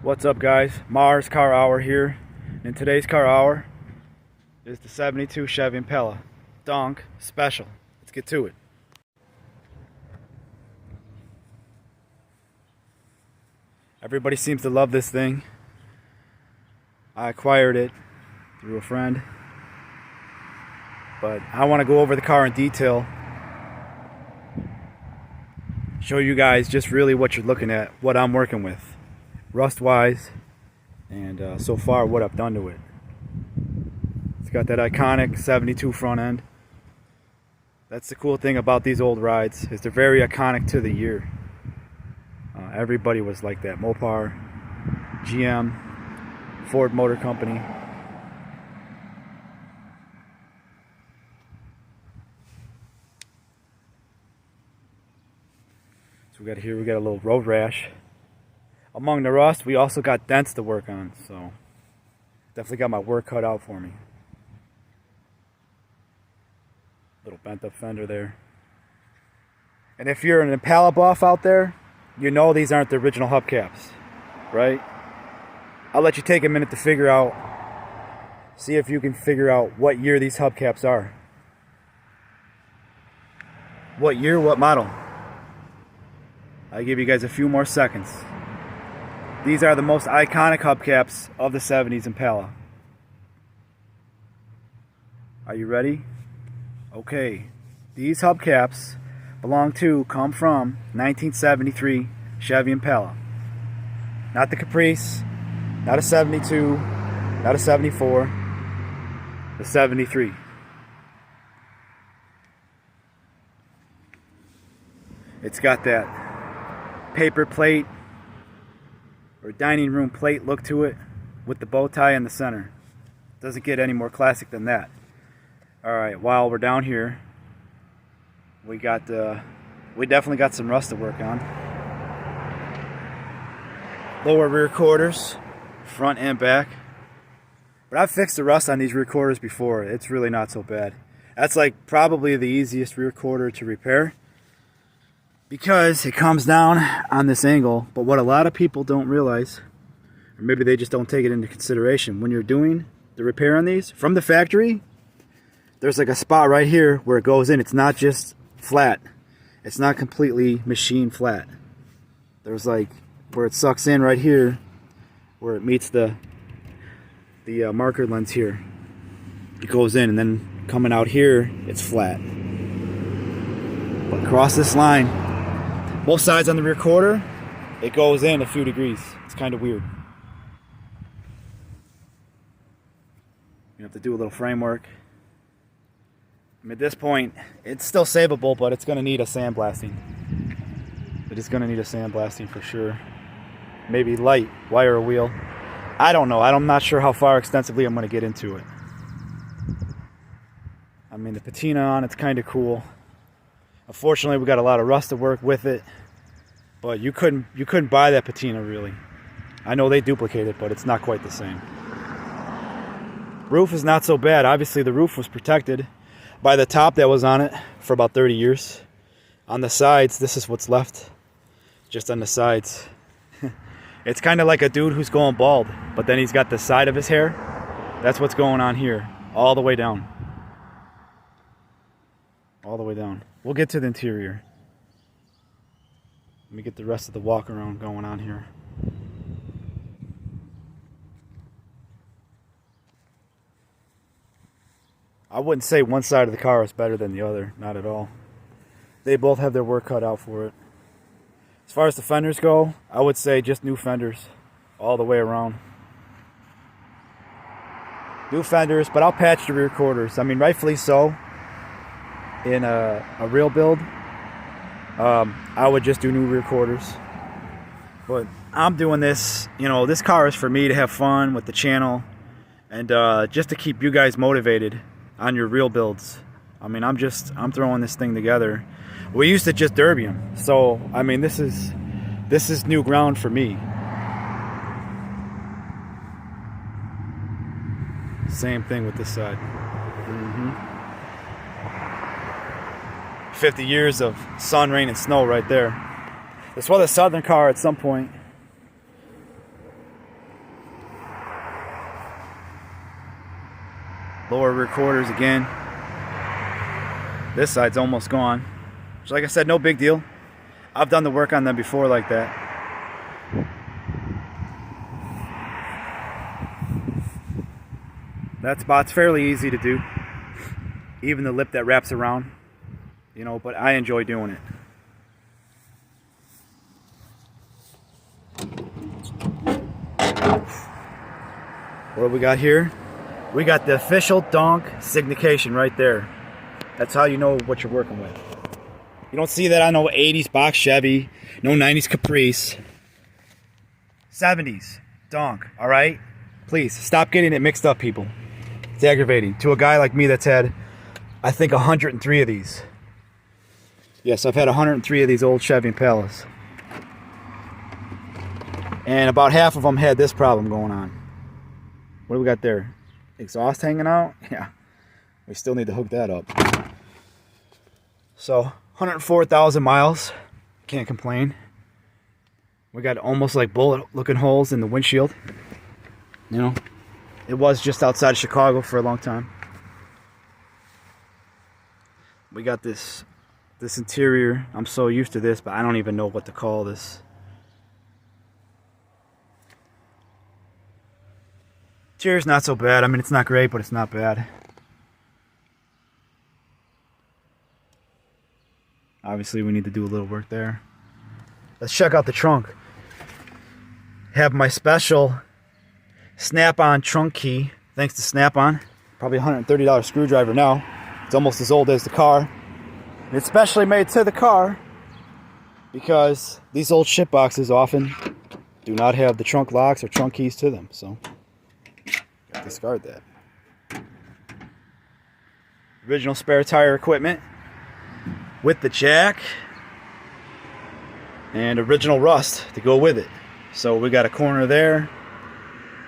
What's up, guys? Mars Car Hour here. In today's Car Hour is the 72 Chevy Impala Donk Special. Let's get to it. Everybody seems to love this thing. I acquired it through a friend, but I want to go over the car in detail, show you guys just really what you're looking at, what I'm working with rust wise, and so far what I've done to it. It's got that iconic 72 front end. That's the cool thing about these old rides, is they're very iconic to the year. Everybody was like that. Mopar, GM, Ford Motor Company. So we got a little road rash. Among the rust, we also got dents to work on, so definitely got my work cut out for me. Little bent up fender there. And if you're an Impala buff out there, you know these aren't the original hubcaps, right? I'll let you take a minute to figure out, see if you can figure out what year these hubcaps are. What year, what model? I'll give you guys a few more seconds. These are the most iconic hubcaps of the 70s Impala. Are you ready? Okay. These hubcaps come from 1973 Chevy Impala. Not the Caprice, not a 72, not a 74, the 73. It's got that paper plate or dining room plate look to it with the bow tie in the center. Doesn't get any more classic than that. Alright, while we're down here, we definitely got some rust to work on. Lower rear quarters, front and back. But I've fixed the rust on these rear quarters before. It's really not so bad. That's like probably the easiest rear quarter to repair, because it comes down on this angle. But what a lot of people don't realize, or maybe they just don't take it into consideration, when you're doing the repair on these from the factory, there's like a spot right here where it goes in. It's not just flat. It's not completely machine flat. There's like where it sucks in right here, where it meets the marker lens here. It goes in, and then coming out here, it's flat. But across this line, both sides on the rear quarter, it goes in a few degrees. It's kind of weird. You have to do a little framework. I mean, at this point, it's still savable, but it's going to need a sandblasting. It is going to need a sandblasting for sure. Maybe light wire wheel. I don't know. I'm not sure how far extensively I'm going to get into it. I mean, the patina on it's kind of cool. Unfortunately, we got a lot of rust to work with it, but you couldn't buy that patina really. I know they duplicate it, but it's not quite the same. Roof is not so bad. Obviously, the roof was protected by the top that was on it for about 30 years. On the sides, this is what's left, just on the sides. It's kind of like a dude who's going bald, but then he's got the side of his hair. That's what's going on here, all the way down. All the way down. We'll get to the interior. Let me get the rest of the walk around going on here. I wouldn't say one side of the car is better than the other, not at all. They both have their work cut out for it. As far as the fenders go, I would say just new fenders all the way around. New fenders, but I'll patch the rear quarters. I mean, rightfully so. In a real build, I would just do new rear quarters. But I'm doing this, this car is for me to have fun with the channel, and just to keep you guys motivated on your real builds. I mean, I'm throwing this thing together. We used to just derby them, so I mean, this is new ground for me. Same thing with this side. 50 years of sun, rain, and snow right there. This was a southern car at some point. Lower rear quarters again. This side's almost gone. So like I said, no big deal. I've done the work on them before like that. That spot's fairly easy to do. Even the lip that wraps around, you know, but I enjoy doing it. What do we got here? We got the official Donk signification right there. That's how you know what you're working with. You don't see that on no 80s box Chevy, no 90s Caprice. 70s Donk, alright? Please, stop getting it mixed up, people. It's aggravating. To a guy like me that's had, I think, 103 of these. Yes, I've had 103 of these old Chevy Impalas. And about half of them had this problem going on. What do we got there? Exhaust hanging out? Yeah. We still need to hook that up. So, 104,000 miles. Can't complain. We got almost like bullet looking holes in the windshield. You know, it was just outside of Chicago for a long time. We got this interior. I'm so used to this, but I don't even know what to call this. Interior's not so bad. I mean, it's not great, but it's not bad. Obviously, we need to do a little work there. Let's check out the trunk. Have my special Snap-on trunk key, thanks to Snap-on. Probably $130 screwdriver now. It's almost as old as the car. And it's specially made to the car because these old shit boxes often do not have the trunk locks or trunk keys to them. So, gotta discard that. Original spare tire equipment with the jack and original rust to go with it. So we got a corner there.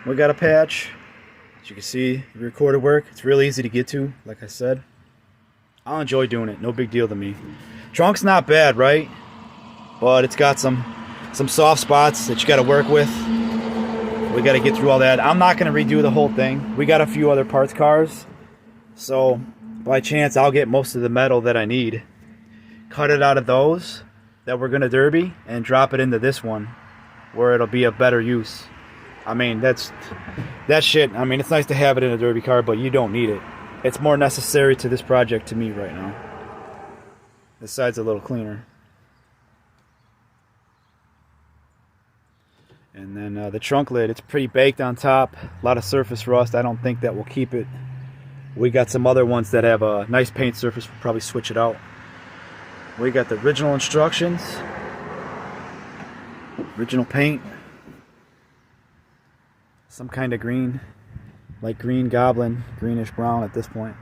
We got a patch. As you can see, the recorder work. It's really easy to get to, like I said. I'll enjoy doing it. No big deal to me. Trunk's not bad, right? But it's got some soft spots that you got to work with. We got to get through all that. I'm not going to redo the whole thing. We got a few other parts cars. So, by chance, I'll get most of the metal that I need. Cut it out of those that we're going to derby and drop it into this one where it'll be of better use. I mean, that shit, I mean, it's nice to have it in a derby car, but you don't need it. It's more necessary to this project to me right now. This side's a little cleaner. And then the trunk lid, it's pretty baked on top. A lot of surface rust. I don't think that will keep it. We got some other ones that have a nice paint surface. We'll probably switch it out. We got the original instructions. Original paint. Some kind of green. Like green goblin. Greenish brown at this point.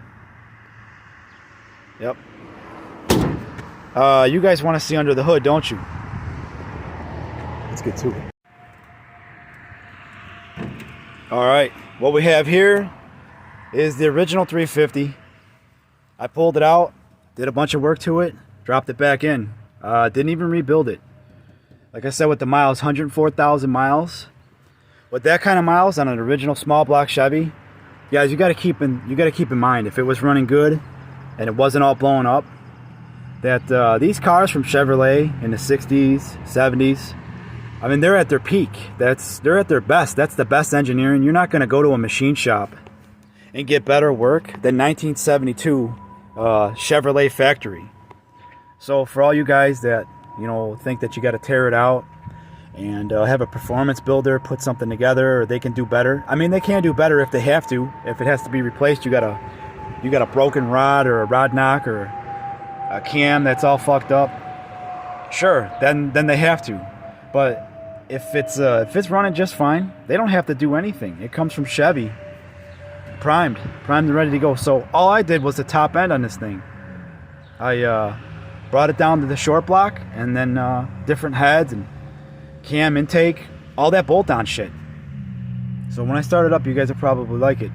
Yep. You guys want to see under the hood, don't you? Let's get to it. Alright, what we have here is the original 350. I pulled it out, did a bunch of work to it, dropped it back in. Didn't even rebuild it. Like I said with the miles, 104,000 miles. With that kind of miles on an original small block Chevy, guys, you got to keep in mind, if it was running good and it wasn't all blown up, that these cars from Chevrolet in the 60s, 70s, I mean, they're at their peak. They're at their best. That's the best engineering. You're not going to go to a machine shop and get better work than 1972 Chevrolet factory. So for all you guys that, you know, think that you got to tear it out and have a performance builder put something together, or they can do better. I mean, they can do better if they have to. If it has to be replaced, you got a broken rod or a rod knock or a cam that's all fucked up. Sure, then they have to. But if it's running just fine, they don't have to do anything. It comes from Chevy, primed and ready to go. So all I did was the top end on this thing. I brought it down to the short block, and then different heads and cam intake, all that bolt on shit. So when I start it up, you guys will probably like it.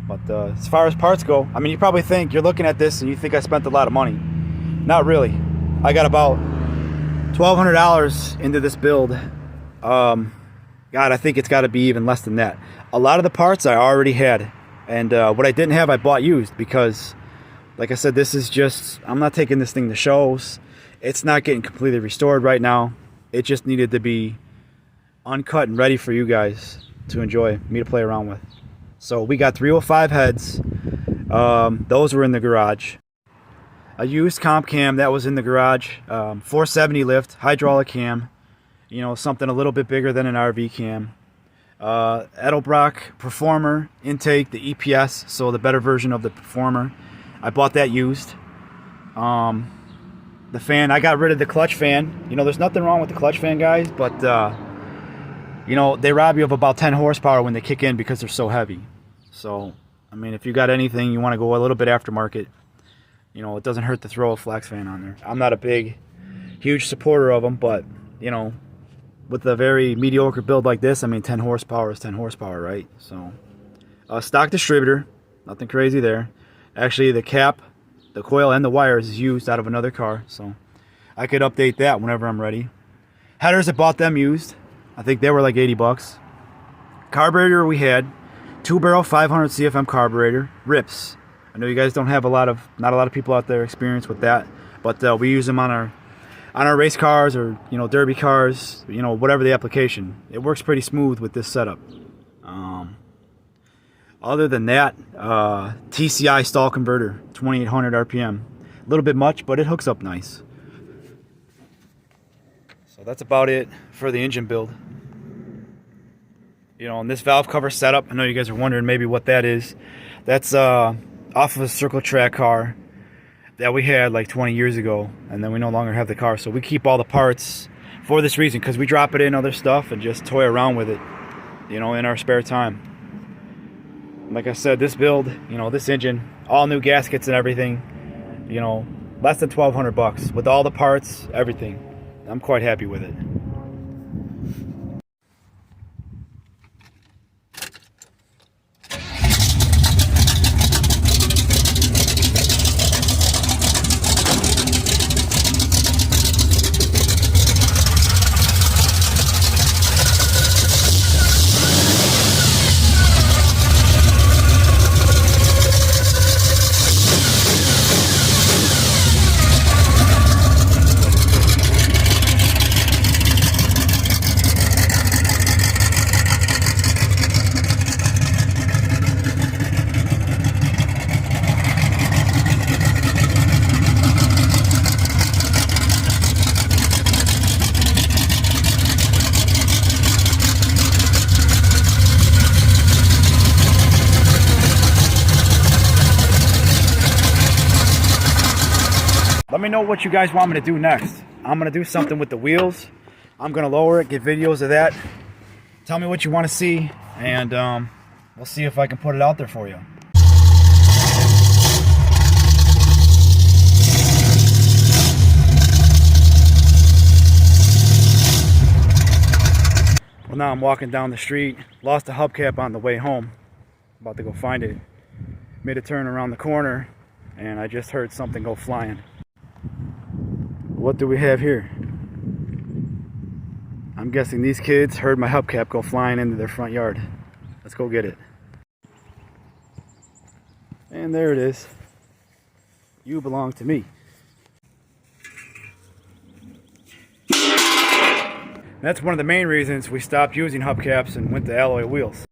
But as far as parts go, I mean, you probably think, you're looking at this and you think I spent a lot of money. Not really. I got about $1,200 into this build. God, I think it's got to be even less than that. A lot of the parts I already had. And what I didn't have, I bought used because, like I said, this is just, I'm not taking this thing to shows. It's not getting completely restored right now. It just needed to be uncut and ready for you guys to enjoy, me to play around with. So we got 305 heads. Those were in the garage. A used comp cam that was in the garage. 470 lift, hydraulic cam. You know, something a little bit bigger than an RV cam. Edelbrock Performer intake, the EPS, so the better version of the Performer. I bought that used. The fan, I got rid of the clutch fan. You know, there's nothing wrong with the clutch fan, guys, but you know, they rob you of about 10 horsepower when they kick in because they're so heavy. So, I mean, if you got anything, you want to go a little bit aftermarket, you know, it doesn't hurt to throw a flex fan on there. I'm not a big, huge supporter of them, but, you know, with a very mediocre build like this, I mean, 10 horsepower is 10 horsepower, right? So, stock distributor, nothing crazy there. Actually, the cap, the coil, and the wires is used out of another car, so I could update that whenever I'm ready. Headers, I bought them used. I think they were like 80 bucks. Carburetor we had, 2-barrel 500 CFM carburetor, rips. I know you guys don't have not a lot of people out there experienced with that, but we use them on our race cars or, you know, derby cars, you know, whatever the application. It works pretty smooth with this setup. Other than that, TCI stall converter, 2800 RPM. A little bit much, but it hooks up nice. So that's about it for the engine build. You know, and this valve cover setup, I know you guys are wondering maybe what that is. That's off of a circle track car that we had like 20 years ago, and then we no longer have the car. So we keep all the parts for this reason, because we drop it in other stuff and just toy around with it, you know, in our spare time. Like I said, this build, you know, this engine, all new gaskets and everything, you know, less than 1,200 bucks with all the parts, everything. I'm quite happy with it. Let me know what you guys want me to do next. I'm going to do something with the wheels. I'm going to lower it, get videos of that. Tell me what you want to see, and we'll see if I can put it out there for you. Well, now I'm walking down the street. Lost a hubcap on the way home. About to go find it. Made a turn around the corner, and I just heard something go flying. What do we have here? I'm guessing these kids heard my hubcap go flying into their front yard. Let's go get it. And there it is. You belong to me. That's one of the main reasons we stopped using hubcaps and went to alloy wheels.